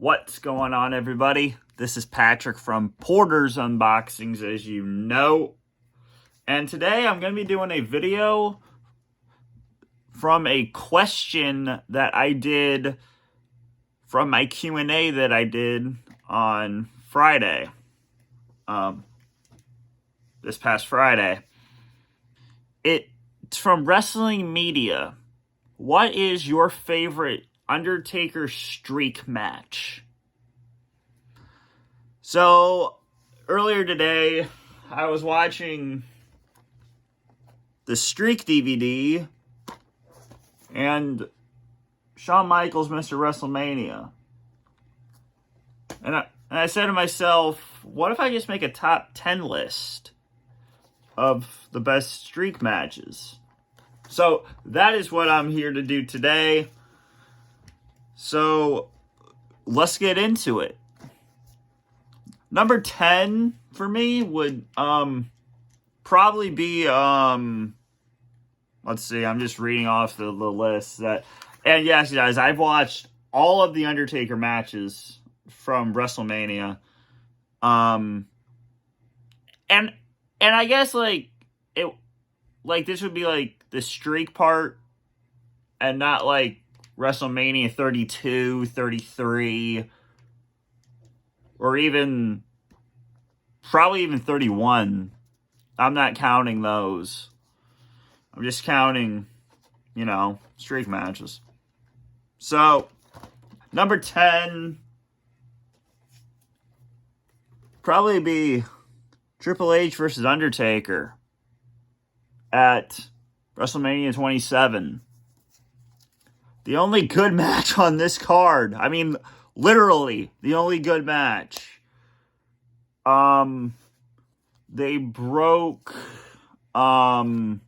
What's going on, everybody? This is Patrick from Porter's Unboxings, as you know. And today I'm going to be doing a video from a question that I did from my Q&A that I did on Friday. This past Friday. It's from Wrestling Media. What is your favorite Undertaker streak match? So, earlier today, I was watching the Streak DVD and Shawn Michaels, Mr. WrestleMania. And I said to myself, what if I just make a top 10 list of the best streak matches? So, that is what I'm here to do today. So, let's get into it. Number 10 for me would probably be let's see, I'm just reading off the list and yes, guys, I've watched all of the Undertaker matches from WrestleMania. And I guess this would be like the streak part and not like WrestleMania 32, 33, or probably even 31. I'm not counting those. I'm just counting, streak matches. So, number 10, probably be Triple H versus Undertaker at WrestleMania 27. The only good match on this card. I mean, literally, the only good match. They broke, the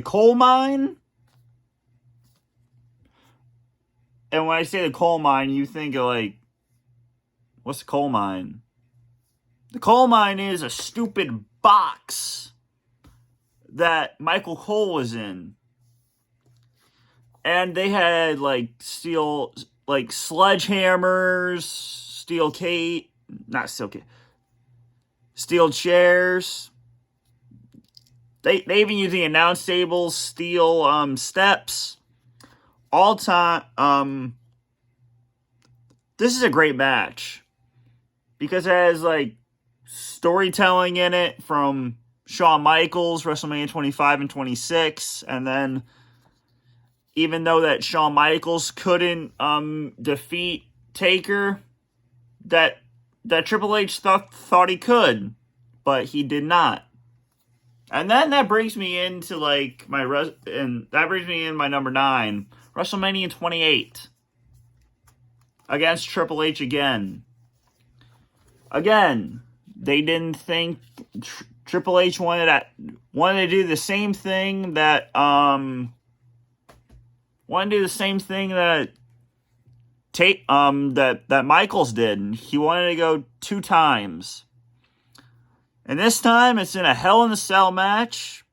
coal mine. And when I say the coal mine, you think of what's the coal mine? The coal mine is a stupid box that Michael Cole was in. And they had steel, sledgehammers, steel chairs. They even use the announce tables, steel steps. All time. This is a great match because it has storytelling in it from Shawn Michaels, WrestleMania 25 and 26, and then even though that Shawn Michaels couldn't defeat Taker, that Triple H thought he could, but he did not. And then that brings me into my number 9, WrestleMania 28 against Triple H again. Again, they didn't think Triple H wanted to do the same thing that that Michaels did. He wanted to go 2 times. And this time it's in a Hell in a Cell match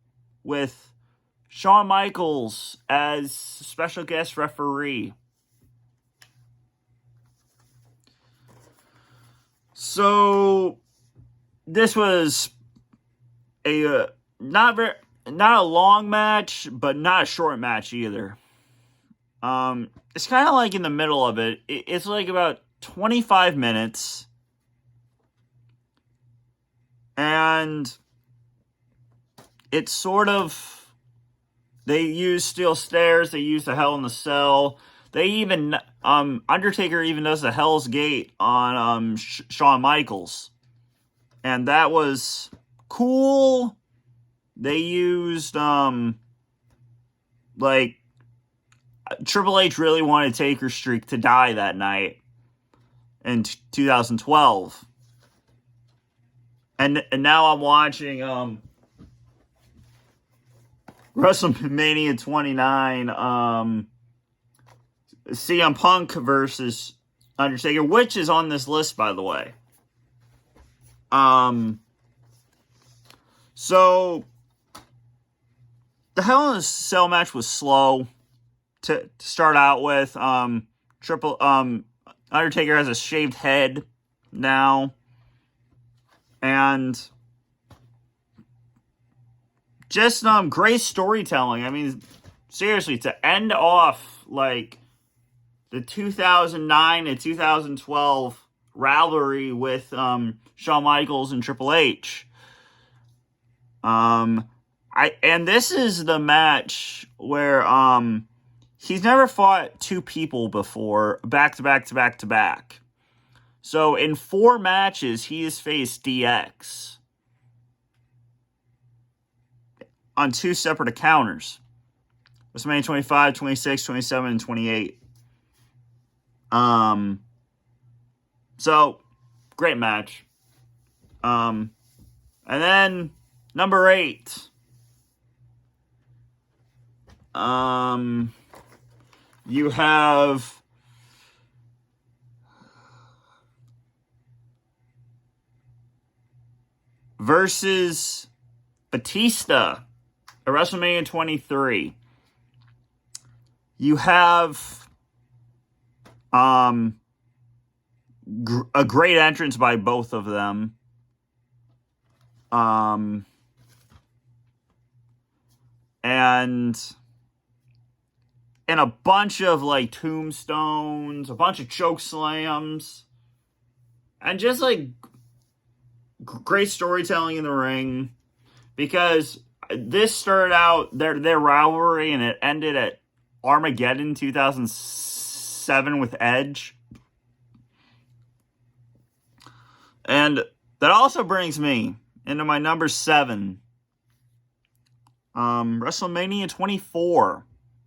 with Shawn Michaels as special guest referee. So this was a not a long match, but not a short match either. It's kind of in the middle of it. It's about 25 minutes. And it's sort of, they use steel stairs, they use the Hell in the Cell. They even, Undertaker even does the Hell's Gate on Shawn Michaels. And that was cool. They used, Triple H really wanted Taker's streak to die that night in 2012. And now I'm watching WrestleMania 29, CM Punk versus Undertaker, which is on this list, by the way. So the Hell in a Cell match was slow to start out with. Undertaker has a shaved head now. And just great storytelling. I mean, seriously, to end off like the 2009 and 2012 rivalry with Shawn Michaels and Triple H. And this is the match where he's never fought two people before back to back to back to back. So in 4 matches, he has faced DX on 2 separate encounters. WrestleMania 25, 26, 27, and 28. So, great match. And then, number 8. You have versus Batista at WrestleMania 23. You have a great entrance by both of them. And a bunch of like tombstones, a bunch of choke slams, and just like great storytelling in the ring, because this started out their rivalry and it ended at Armageddon 2007 with Edge. And that also brings me into my number 7. WrestleMania 24.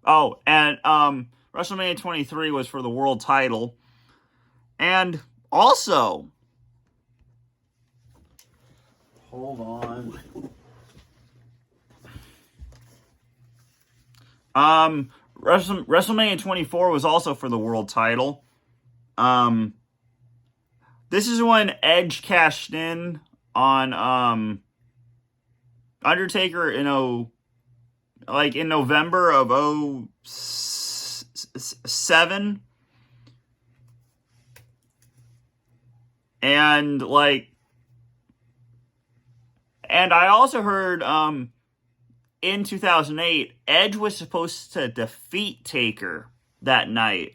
Oh, and WrestleMania 23 was for the world title. And also, hold on. WrestleMania 24 was also for the world title. This is when Edge cashed in on Undertaker in November of 07. And I also heard in 2008, Edge was supposed to defeat Taker that night.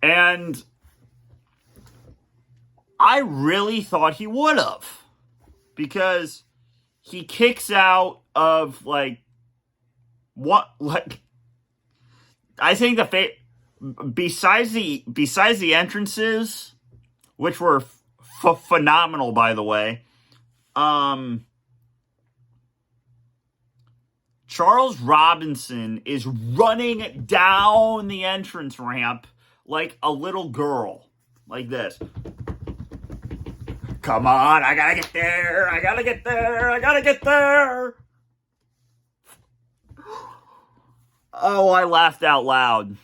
And I really thought he would have, because he kicks out of I think besides the entrances, which were phenomenal, by the way, Charles Robinson is running down the entrance ramp like a little girl, like this. Come on, I gotta get there, I gotta get there, I gotta get there. Oh, I laughed out loud.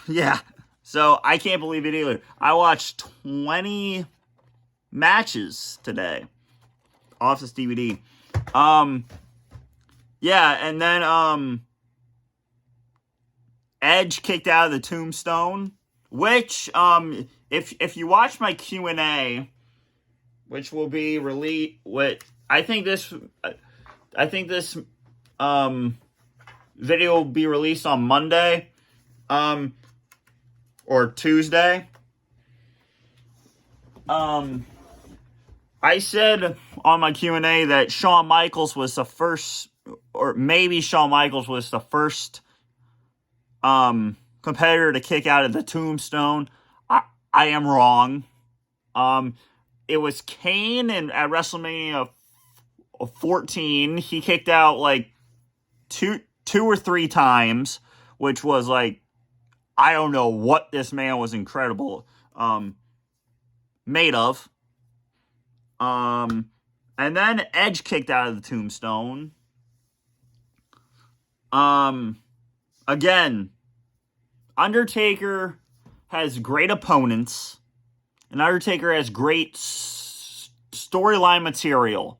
Yeah. So I can't believe it either. I watched 20 matches today off this DVD. Yeah, and then Edge kicked out of the tombstone, which if you watch my Q&A, which will be released, I think this video will be released on Monday or Tuesday. I said on my Q&A that Shawn Michaels was the first, or maybe Shawn Michaels was the first competitor to kick out of the tombstone. I am wrong. It was Kane, and at WrestleMania 14, he kicked out like two or three times, which was like, I don't know what this man was incredible made of. And then Edge kicked out of the tombstone. Again, Undertaker has great opponents. and Undertaker has great storyline material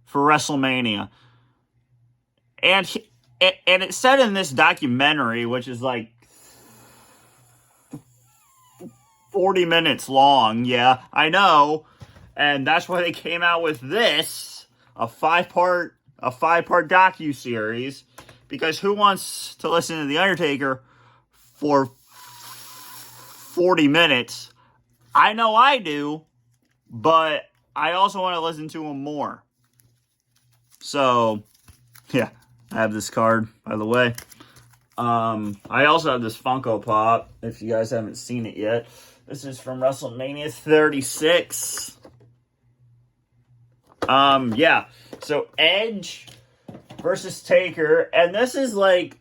for WrestleMania. And it said in this documentary, which is like 40 minutes long, yeah, I know, and that's why they came out with this, a five-part docu-series, because who wants to listen to The Undertaker for 40 minutes? I know I do, but I also want to listen to him more. So, yeah, I have this card, by the way. I also have this Funko Pop, if you guys haven't seen it yet. This is from WrestleMania 36. Yeah. So Edge versus Taker, and this is like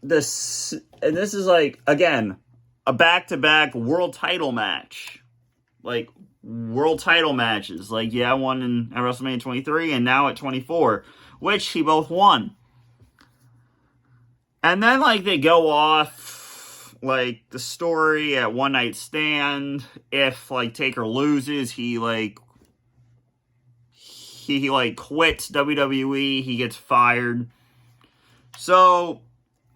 again a back-to-back world title match, like world title matches. Like one at WrestleMania 23 and now at 24, which he both won. And then like they go off like the story at One Night Stand. If like Taker loses, he quits WWE. He gets fired. So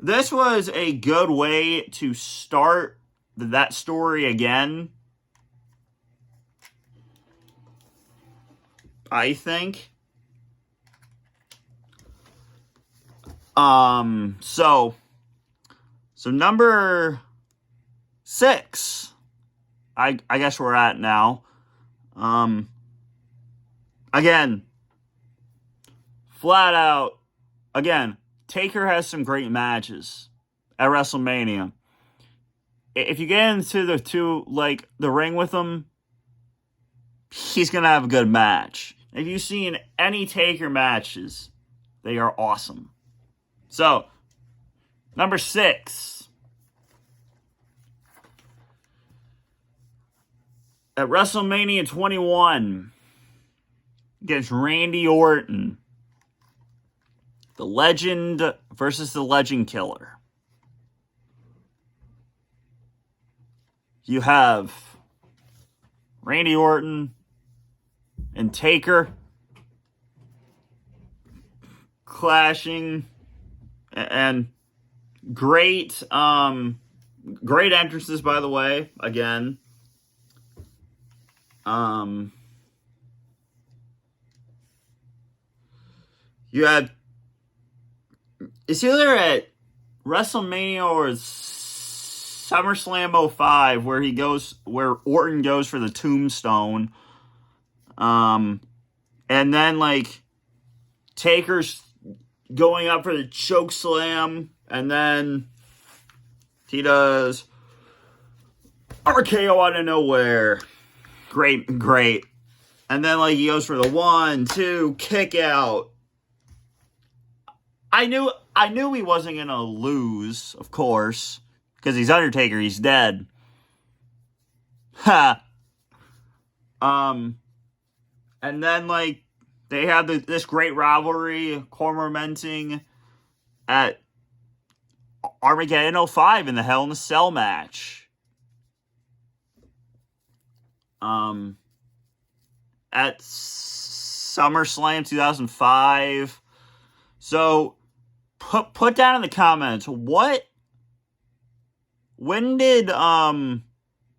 this was a good way to start that story again, I think. So number 6, I guess we're at now. Again, flat out, again, Taker has some great matches at WrestleMania. If you get into the ring with him, he's gonna have a good match. If you've seen any Taker matches, they are awesome. So, number 6. At WrestleMania 21, against Randy Orton, the Legend versus the Legend Killer. You have Randy Orton and Taker clashing, and great entrances, by the way, again. You had, it's either at WrestleMania or SummerSlam 05 where Orton goes for the tombstone. And then like Taker's going up for the choke slam, and then he does RKO out of nowhere. Great. And then like he goes for the 1-2 kick out. I knew he wasn't gonna lose, of course, because he's Undertaker, he's dead. Ha. And then like they had this great rivalry culminating at Armageddon 05 in the Hell in a Cell match. At SummerSlam 2005. So put down in the comments when did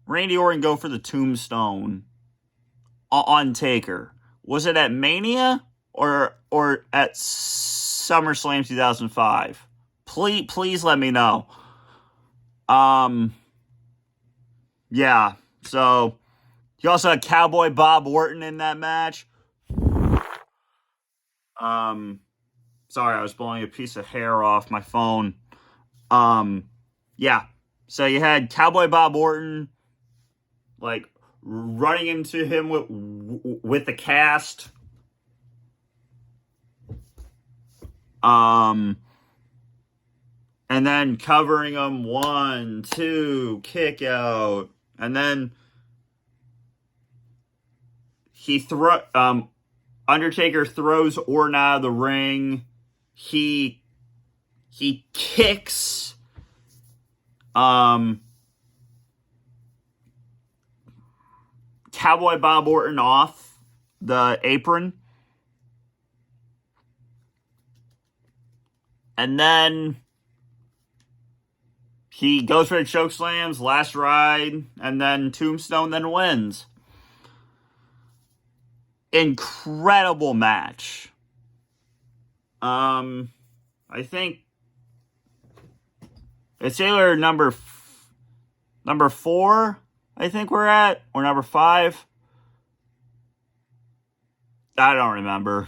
Randy Orton go for the tombstone on Taker? Was it at Mania or at SummerSlam 2005? Please let me know. Yeah. So you also had Cowboy Bob Orton in that match. Sorry, I was blowing a piece of hair off my phone. Yeah. So you had Cowboy Bob Orton, like, running into him with the cast. And then covering him 1-2 kick out. And then Undertaker throws Orton out of the ring. He kicks Cowboy Bob Orton off the apron. And then he goes for the choke slams, last ride, and then tombstone, then wins. Incredible match. I think it's either number 4, I think we're at, or number 5. I don't remember.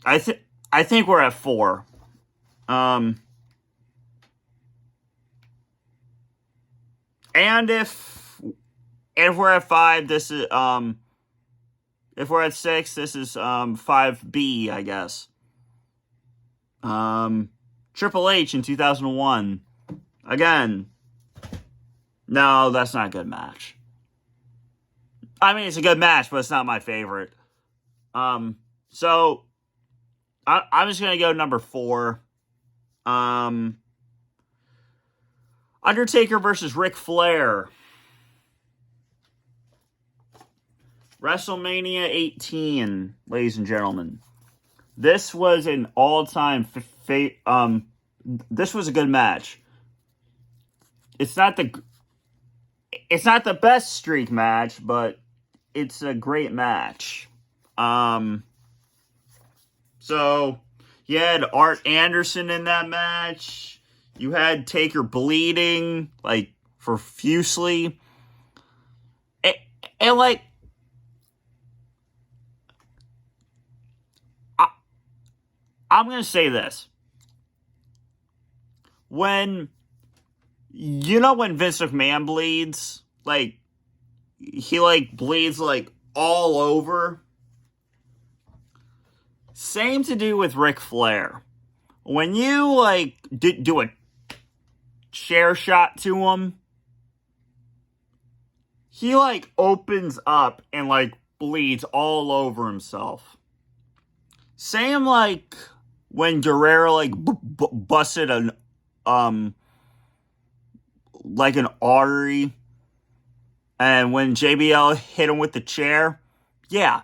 I think we're at 4. And if we're at 5, this is if we're at 6, this is 5B, I guess. Triple H in 2001. Again, no, that's not a good match. I mean, it's a good match, but it's not my favorite. So I'm just gonna go number 4. Undertaker versus Ric Flair. WrestleMania 18, ladies and gentlemen. This was an all-time this was a good match. It's not the best streak match, but it's a great match. So you had Art Anderson in that match. You had Taker bleeding, like, profusely. And like, I'm going to say this. When Vince McMahon bleeds, like, he, like, bleeds, like, all over. Same to do with Ric Flair. When you, like, do a chair shot to him, he, like, opens up and, like, bleeds all over himself. Same, like, when Guerrero, like, busted an artery, and when JBL hit him with the chair, yeah,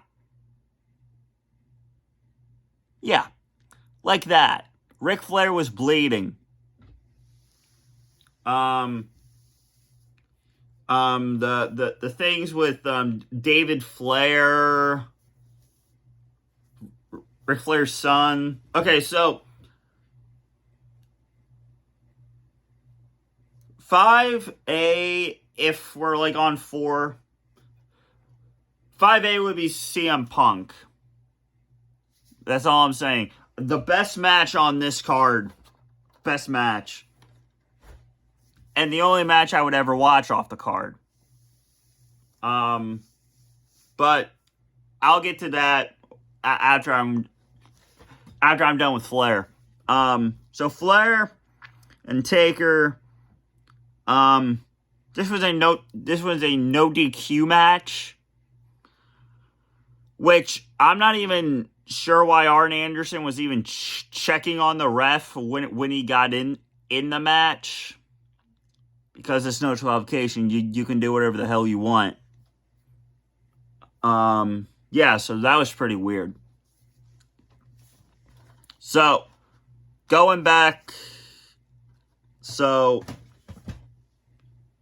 like that. Ric Flair was bleeding. The things with David Flair, Ric Flair's son. Okay, so 5A, if we're like on 4, 5A would be CM Punk. That's all I'm saying. The best match on this card. Best match. And the only match I would ever watch off the card. But I'll get to that after I'm done with Flair. So Flair and Taker. This was a no DQ match, which I'm not even sure why Arn Anderson was even checking on the ref when he got in the match, because it's no disqualification. You can do whatever the hell you want. Yeah, so that was pretty weird. So going back, so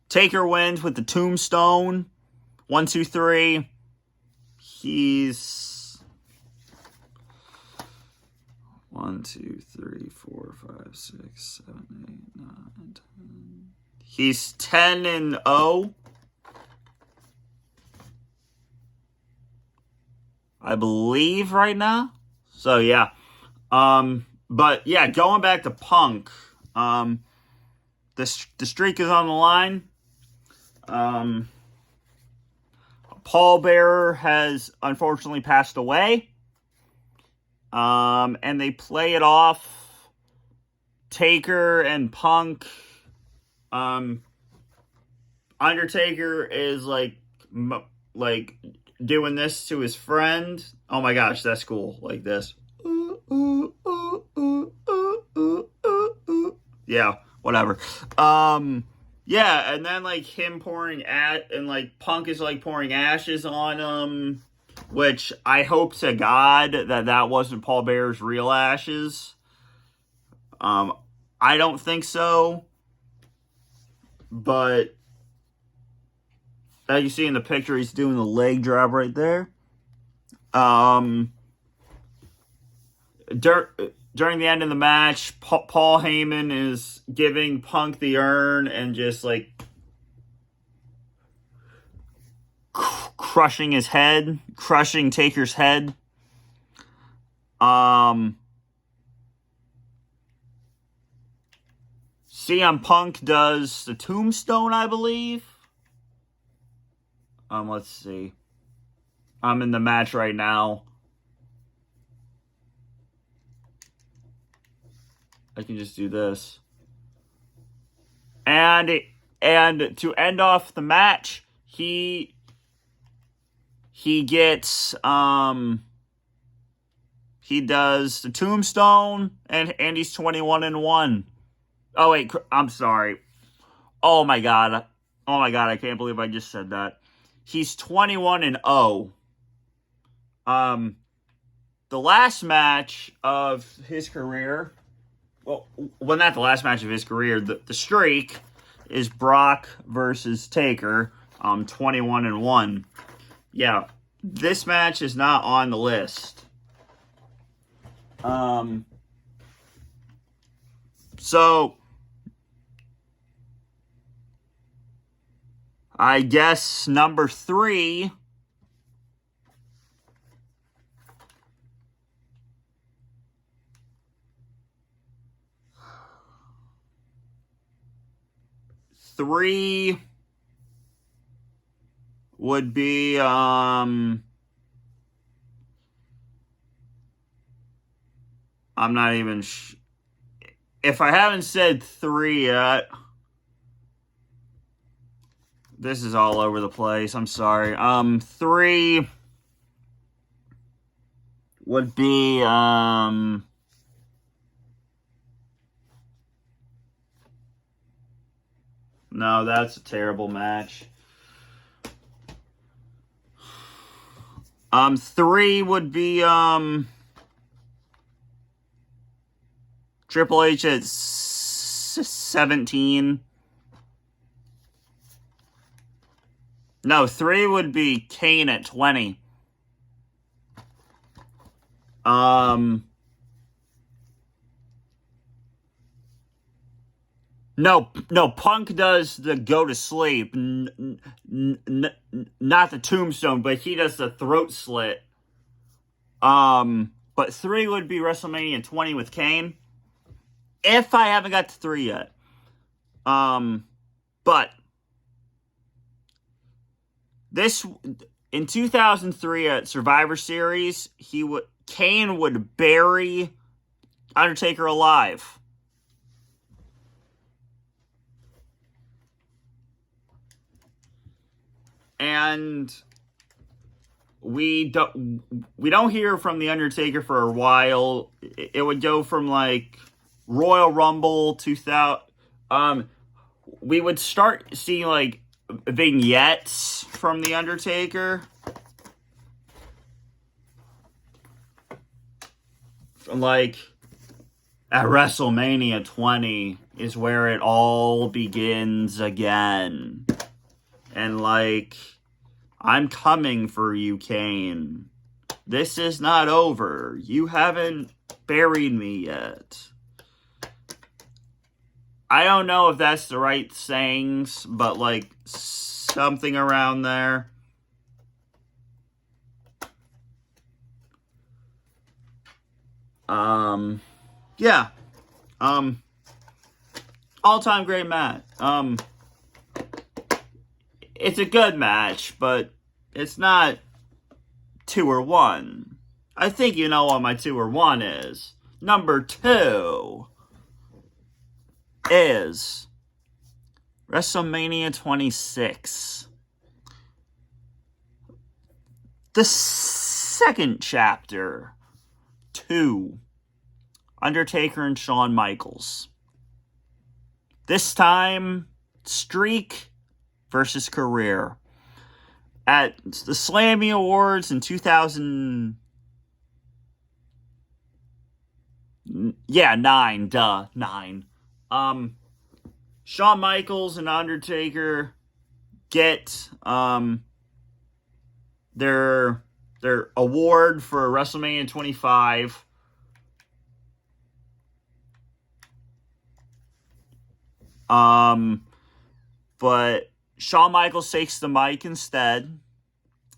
Taker wins with the tombstone. 1, 2, 3. He's 1, 2, 3, 4, 5, 6, 7, 8, 9, 10. He's 10-0. I believe right now. So yeah. But yeah, going back to Punk. The streak is on the line. Paul Bearer has unfortunately passed away. And they play it off. Taker and Punk. Undertaker is like doing this to his friend. Oh my gosh, that's cool. Like this. Yeah, whatever. Yeah, and then like him pouring and like Punk is like pouring ashes on him, which I hope to God that wasn't Paul Bearer's real ashes. Um, I don't think so, but as you see in the picture, he's doing the leg drop right there. Um, during the end of the match, Paul Heyman is giving Punk the urn and just like crushing his head, crushing Taker's head. CM Punk does the tombstone, I believe. Let's see. I'm in the match right now. I can just do this. And to end off the match, he gets he does the tombstone and he's 21-1. Oh wait, I'm sorry. Oh my god. Oh my god, I can't believe I just said that. He's 21-0. The last match of his career, well, not the last match of his career, the streak is Brock versus Taker, 21-1. Yeah, this match is not on the list. So I guess number 3 would be I'm not even if I haven't said 3 yet. This is all over the place. I'm sorry. 3 would be no, that's a terrible match. 3 would be Triple H at 17. No, 3 would be Kane at 20. No, Punk does the go to sleep, not the tombstone, but he does the throat slit. But 3 would be WrestleMania 20 with Kane. If I haven't got to 3 yet. But this in 2003 at Survivor Series, Kane would bury Undertaker alive. And we don't hear from the Undertaker for a while. It would go from like Royal Rumble 2000. We would start seeing like vignettes from the Undertaker. Like at WrestleMania 20 is where it all begins again. And like, I'm coming for you, Kane. This is not over. You haven't buried me yet. I don't know if that's the right sayings, but like something around there. Yeah. All-time great match. It's a good match, but it's not 2 or 1. I think you know what my 2 or 1 is. Number 2 is WrestleMania 26. The second chapter. 2. Undertaker and Shawn Michaels. This time, streak versus career. At the Slammy Awards in 2000... Yeah, 9. 9. Shawn Michaels and Undertaker get their award for WrestleMania 25. But Shawn Michaels takes the mic instead.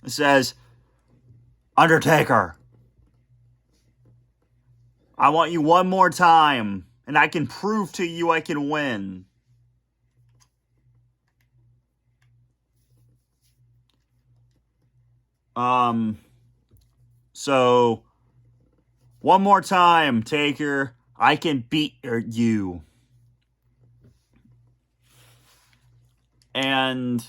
It says, Undertaker, I want you one more time, and I can prove to you I can win. So, one more time, Taker, I can beat you. And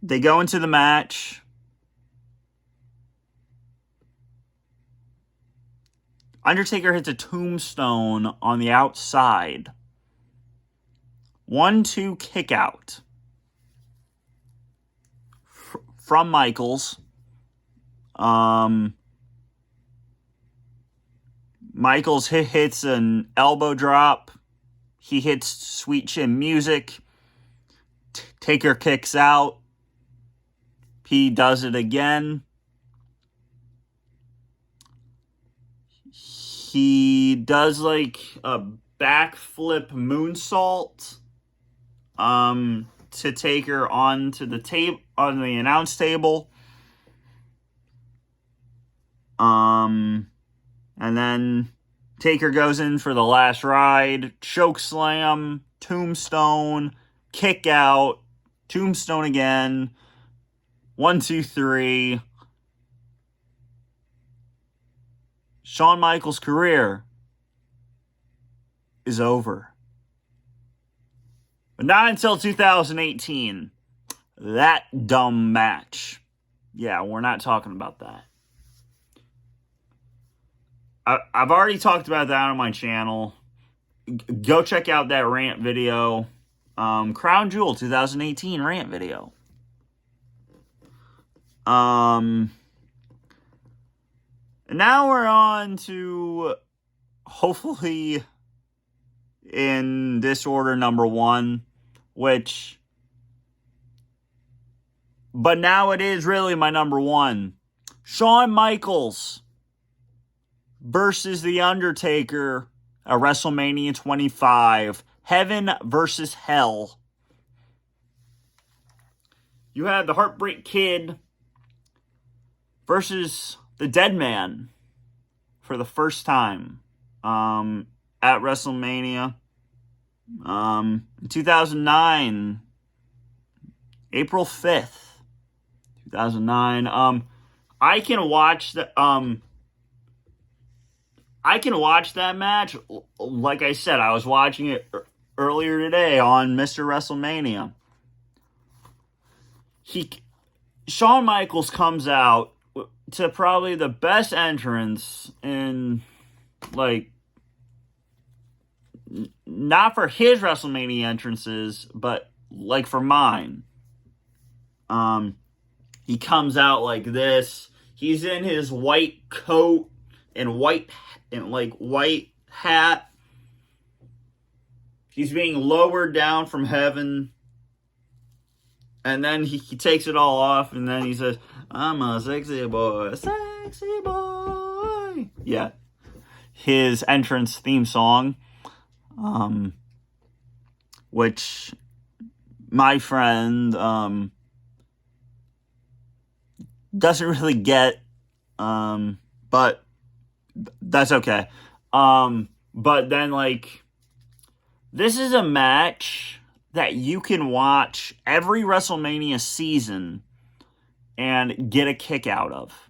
they go into the match. Undertaker hits a tombstone on the outside. 1-2 kick out from Michaels. Michaels hits an elbow drop. He hits Sweet Chin Music. Taker kicks out. He does it again. He does like a backflip moonsault to Taker onto the on the announce table. And then Taker goes in for the last ride. Choke slam, tombstone, kick out, tombstone again. 1, 2, 3. Shawn Michaels' career is over. But not until 2018. That dumb match. Yeah, we're not talking about that. I've already talked about that on my channel. Go check out that rant video. Crown Jewel 2018 rant video. And now we're on to, hopefully, in this order, number 1, which... But now it is really my number 1. Shawn Michaels versus The Undertaker at WrestleMania 25. Heaven versus Hell. You have the Heartbreak Kid versus the Dead Man for the first time at WrestleMania. In 2009, April 5th, 2009. I can watch that match. Like I said, I was watching it earlier today on Mr. WrestleMania. Shawn Michaels comes out to probably the best entrance in, like, not for his WrestleMania entrances, but like for mine. He comes out like this. He's in his white coat and white hat. He's being lowered down from heaven. And then he takes it all off, and then he says, I'm a sexy boy, sexy boy. Yeah. His entrance theme song, which my friend doesn't really get, but that's okay. But then, like, this is a match that you can watch every WrestleMania season and get a kick out of.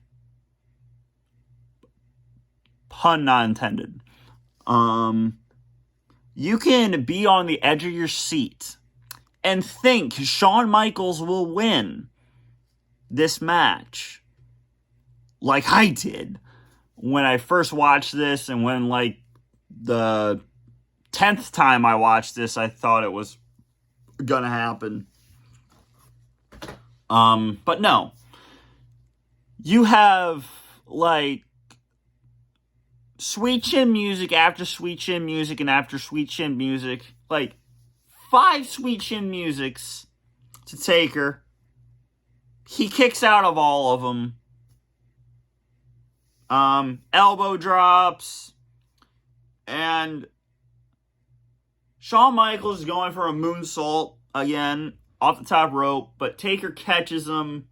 Pun not intended. You can be on the edge of your seat and think Shawn Michaels will win this match, like I did when I first watched this, and when, like, the 10th time I watched this, I thought it was gonna happen. But no. You have, like, Sweet Chin music after Sweet Chin music and after Sweet Chin music. Like, 5 Sweet Chin musics to Taker. He kicks out of all of them. Elbow drops. And Shawn Michaels is going for a moonsault again off the top rope, but Taker catches him.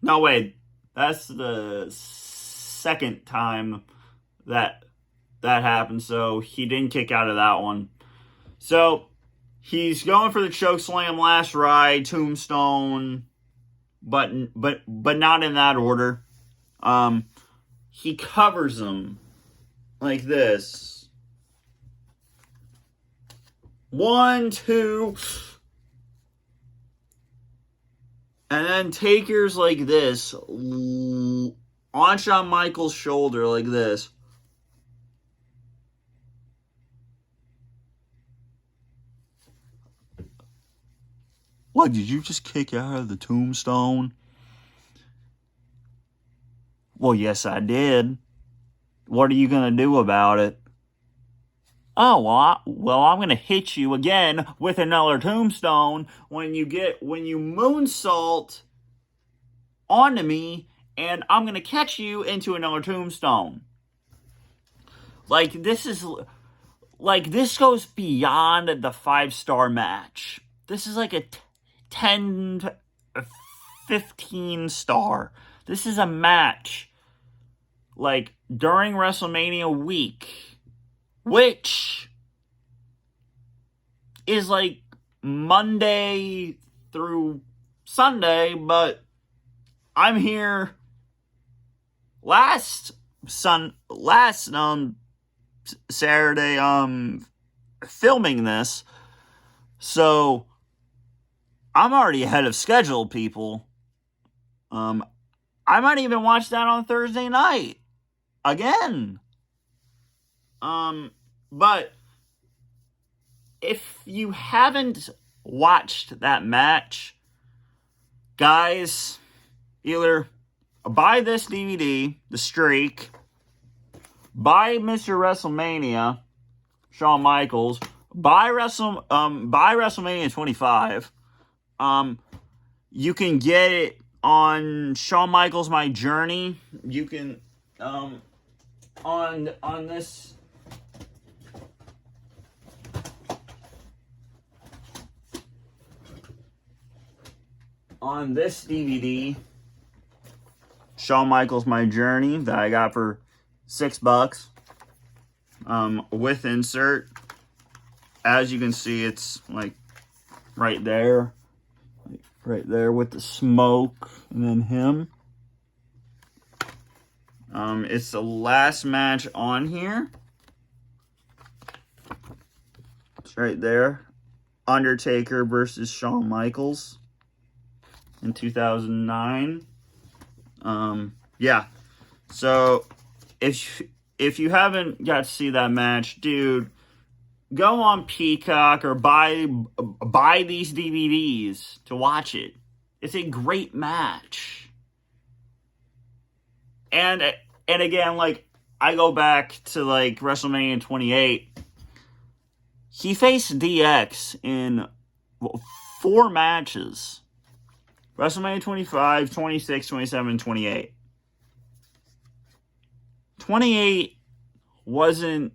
No, wait. That's the second time that happened, so he didn't kick out of that one. So he's going for the chokeslam, last ride, tombstone, but not in that order. He covers him like this. 1, 2, and then Taker's like this on Shawn Michaels' shoulder like this. What, did you just kick out of the tombstone? Well, yes, I did. What are you going to do about it? Oh, well, I'm going to hit you again with another tombstone when you moonsault onto me, and I'm going to catch you into another tombstone. Like, this goes beyond the 5-star match. This is like a 10 to 15 star. This is a match, like, during WrestleMania week, which is like Monday through Sunday, but I'm here last Saturday filming this, so I'm already ahead of schedule, people. I might even watch that on Thursday night again. But if you haven't watched that match, guys, either buy this DVD, The Streak, buy Mr. WrestleMania, Shawn Michaels, buy WrestleMania 25. You can get it on Shawn Michaels' My Journey. You can on this DVD, Shawn Michaels' My Journey, that I got for $6, with insert. As you can see, it's like right there with the smoke and then him. It's the last match on here. It's right there. Undertaker versus Shawn Michaels in 2009. Yeah. So if you haven't got to see that match, dude, go on Peacock or buy these DVDs to watch it. It's a great match. And again, like, I go back to, like, WrestleMania 28. He faced DX in 4 matches. WrestleMania 25, 26, 27, 28. 28 wasn't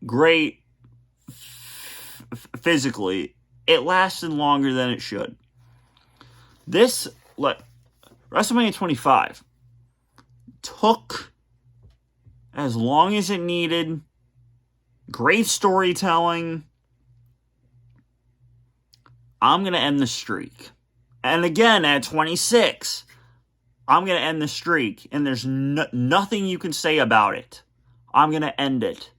great physically. It lasted longer than it should. This, WrestleMania 25 took as long as it needed. Great storytelling. I'm going to end the streak. And again, at 26, I'm going to end the streak. And there's nothing you can say about it. I'm going to end it.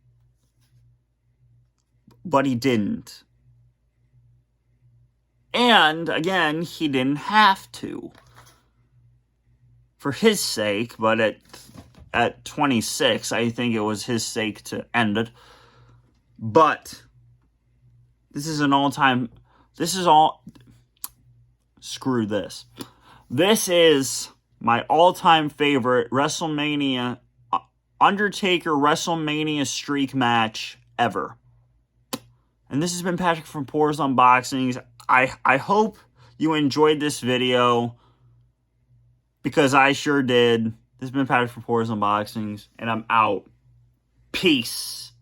But he didn't. And, again, he didn't have to. For his sake, but at 26, I think it was his sake to end it. But this is an all-time... Screw this. This is my all-time favorite WrestleMania... Undertaker WrestleMania streak match ever. And this has been Patrick from Pours Unboxings. I hope you enjoyed this video, because I sure did. This has been Patrick from Pours Unboxings, and I'm out. Peace.